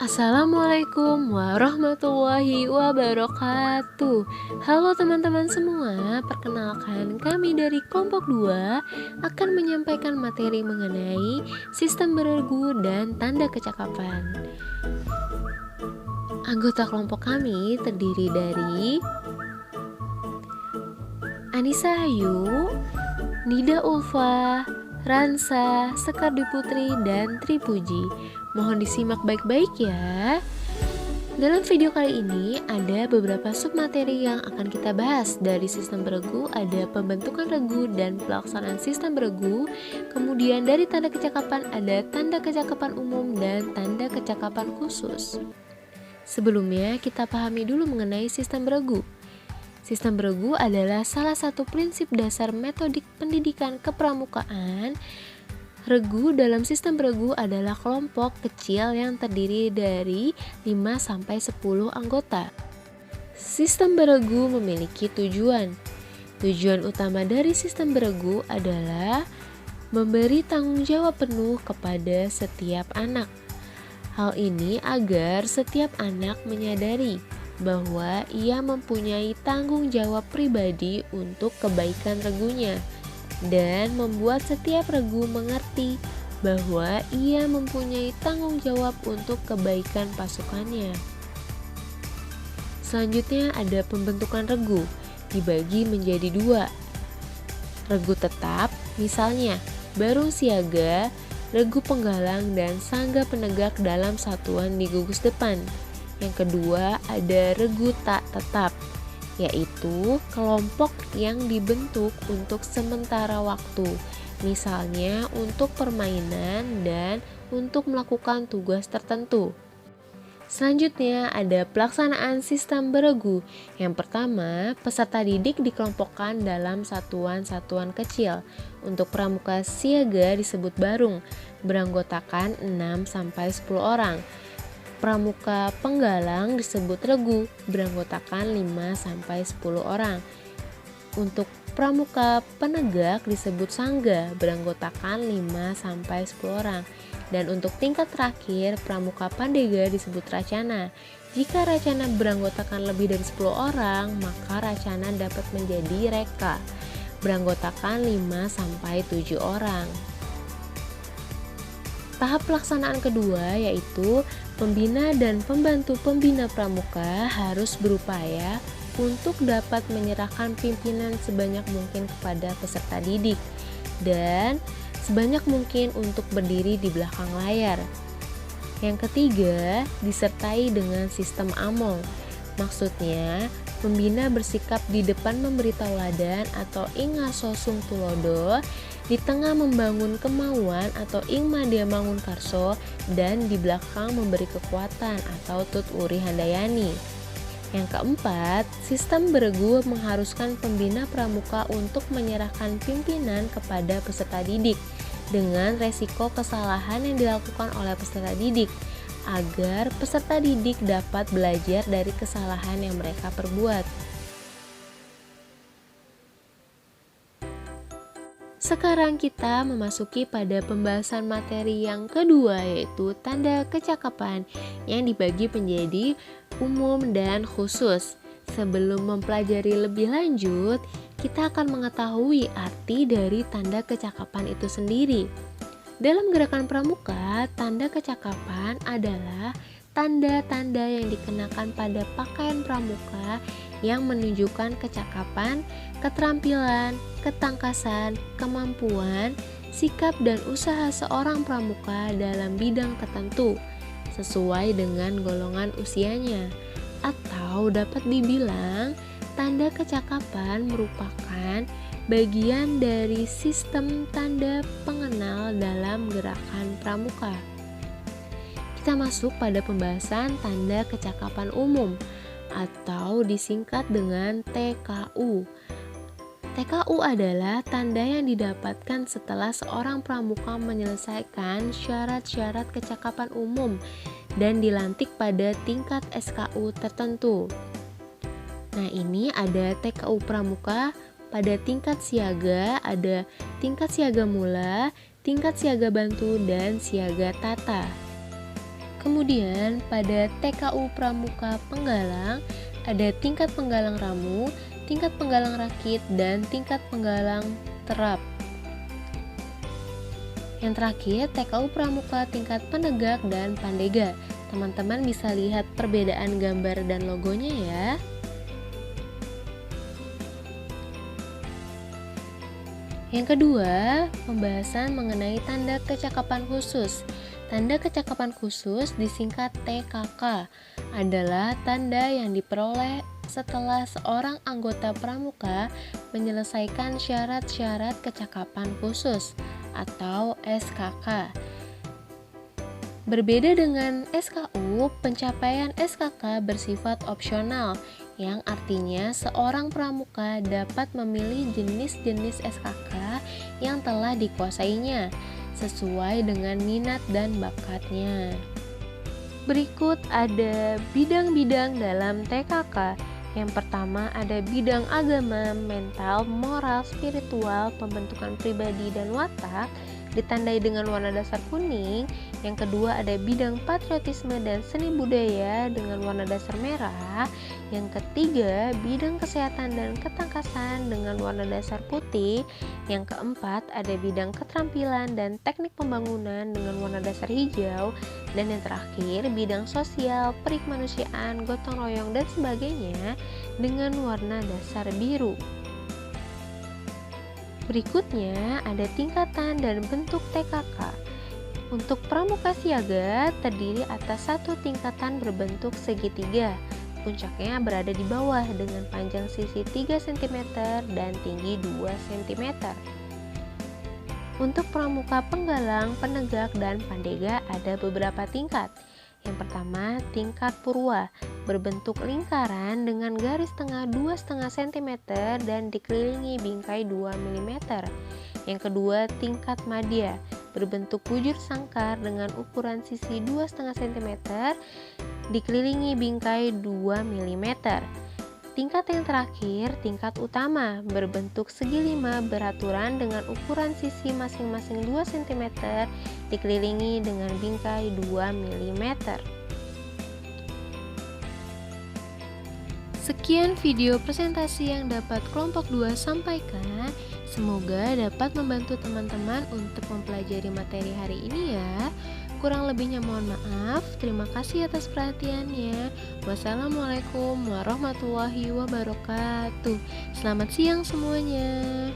Assalamualaikum warahmatullahi wabarakatuh. Halo teman-teman semua, perkenalkan kami dari kelompok 2 akan menyampaikan materi mengenai sistem beregu dan tanda kecakapan. Anggota kelompok kami terdiri dari Anissa Ayu, Nida Ulfa, Ransa, Sekardi Putri, dan Tripuji. Mohon disimak baik-baik ya. Dalam video kali ini ada beberapa submateri yang akan kita bahas. Dari sistem beregu ada pembentukan regu dan pelaksanaan sistem beregu. Kemudian dari tanda kecakapan ada tanda kecakapan umum dan tanda kecakapan khusus. Sebelumnya kita pahami dulu mengenai sistem beregu. Sistem beregu adalah salah satu prinsip dasar metodik pendidikan kepramukaan. Regu dalam sistem beregu adalah kelompok kecil yang terdiri dari 5-10 anggota. Sistem beregu memiliki tujuan. Tujuan utama dari sistem beregu adalah memberi tanggung jawab penuh kepada setiap anak. Hal ini agar setiap anak menyadari bahwa ia mempunyai tanggung jawab pribadi untuk kebaikan regunya, dan membuat setiap regu mengerti bahwa ia mempunyai tanggung jawab untuk kebaikan pasukannya. Selanjutnya ada pembentukan regu, dibagi menjadi 2. Regu tetap, misalnya barung siaga, regu penggalang, dan sangga penegak dalam satuan di gugus depan. Yang kedua ada regu tak tetap, yaitu kelompok yang dibentuk untuk sementara waktu, misalnya untuk permainan dan untuk melakukan tugas tertentu. Selanjutnya ada pelaksanaan sistem beregu. Yang pertama, peserta didik dikelompokkan dalam satuan-satuan kecil. Untuk pramuka siaga disebut barung, beranggotakan 6-10 orang. Pramuka penggalang disebut regu, beranggotakan 5-10 orang. Untuk pramuka penegak disebut sangga, beranggotakan 5-10 orang. Dan untuk tingkat terakhir, pramuka pandega disebut racana. Jika racana beranggotakan lebih dari 10 orang, maka racana dapat menjadi reka, beranggotakan 5-7 orang. Tahap pelaksanaan kedua yaitu pembina dan pembantu pembina pramuka harus berupaya untuk dapat menyerahkan pimpinan sebanyak mungkin kepada peserta didik dan sebanyak mungkin untuk berdiri di belakang layar. Yang ketiga, disertai dengan sistem amol. Maksudnya, pembina bersikap di depan memberi tauladan atau ing ngasosung tulodo, di tengah membangun kemauan atau ing madya mangun karso, dan di belakang memberi kekuatan atau tut uri handayani. Yang keempat, sistem beregu mengharuskan pembina pramuka untuk menyerahkan pimpinan kepada peserta didik dengan resiko kesalahan yang dilakukan oleh peserta didik, agar peserta didik dapat belajar dari kesalahan yang mereka perbuat. Sekarang kita memasuki pada pembahasan materi yang kedua, yaitu tanda kecakapan yang dibagi menjadi umum dan khusus. Sebelum mempelajari lebih lanjut, kita akan mengetahui arti dari tanda kecakapan itu sendiri. Dalam gerakan pramuka, tanda kecakapan adalah tanda-tanda yang dikenakan pada pakaian pramuka yang menunjukkan kecakapan, keterampilan, ketangkasan, kemampuan, sikap dan usaha seorang pramuka dalam bidang tertentu sesuai dengan golongan usianya. Atau dapat dibilang, tanda kecakapan merupakan bagian dari sistem tanda pengenal dalam gerakan pramuka. Kita masuk pada pembahasan tanda kecakapan umum atau disingkat dengan TKU. TKU adalah tanda yang didapatkan setelah seorang pramuka menyelesaikan syarat-syarat kecakapan umum dan dilantik pada tingkat SKU tertentu. Nah, ini ada TKU pramuka pada tingkat siaga, ada tingkat siaga mula, tingkat siaga bantu, dan siaga tata. Kemudian pada TKU Pramuka Penggalang ada tingkat penggalang ramu, tingkat penggalang rakit, dan tingkat penggalang terap. Yang terakhir TKU Pramuka tingkat penegak dan pandega. Teman-teman bisa lihat perbedaan gambar dan logonya ya. Yang kedua, pembahasan mengenai tanda kecakapan khusus. Tanda kecakapan khusus disingkat TKK adalah tanda yang diperoleh setelah seorang anggota pramuka menyelesaikan syarat-syarat kecakapan khusus atau SKK. Berbeda dengan SKU, pencapaian SKK bersifat opsional, yang artinya seorang pramuka dapat memilih jenis-jenis SKK yang telah dikuasainya sesuai dengan minat dan bakatnya. Berikut ada bidang-bidang dalam TKK. Yang pertama ada bidang agama, mental, moral, spiritual, pembentukan pribadi dan watak, ditandai dengan warna dasar kuning. Yang kedua ada bidang patriotisme dan seni budaya dengan warna dasar merah. Yang ketiga bidang kesehatan dan ketangkasan dengan warna dasar putih. Yang keempat ada bidang keterampilan dan teknik pembangunan dengan warna dasar hijau. Dan yang terakhir bidang sosial, perikemanusiaan, gotong royong dan sebagainya dengan warna dasar biru. Berikutnya ada tingkatan dan bentuk TKK. Untuk pramuka siaga terdiri atas satu tingkatan berbentuk segitiga. Puncaknya berada di bawah dengan panjang sisi 3 cm dan tinggi 2 cm. Untuk pramuka penggalang, penegak, dan pandega ada beberapa tingkat. Yang pertama, tingkat purwa, berbentuk lingkaran dengan garis tengah 2,5 cm dan dikelilingi bingkai 2 mm. Yang kedua, tingkat madya, berbentuk bujur sangkar dengan ukuran sisi 2,5 cm dikelilingi bingkai 2 mm. Tingkat yang terakhir, tingkat utama, berbentuk segi lima beraturan dengan ukuran sisi masing-masing 2 cm dikelilingi dengan bingkai 2 mm. Sekian video presentasi yang dapat kelompok 2 sampaikan. Semoga dapat membantu teman-teman untuk mempelajari materi hari ini ya. Kurang lebihnya mohon maaf. Terima kasih atas perhatiannya. Wassalamualaikum warahmatullahi wabarakatuh. Selamat siang semuanya.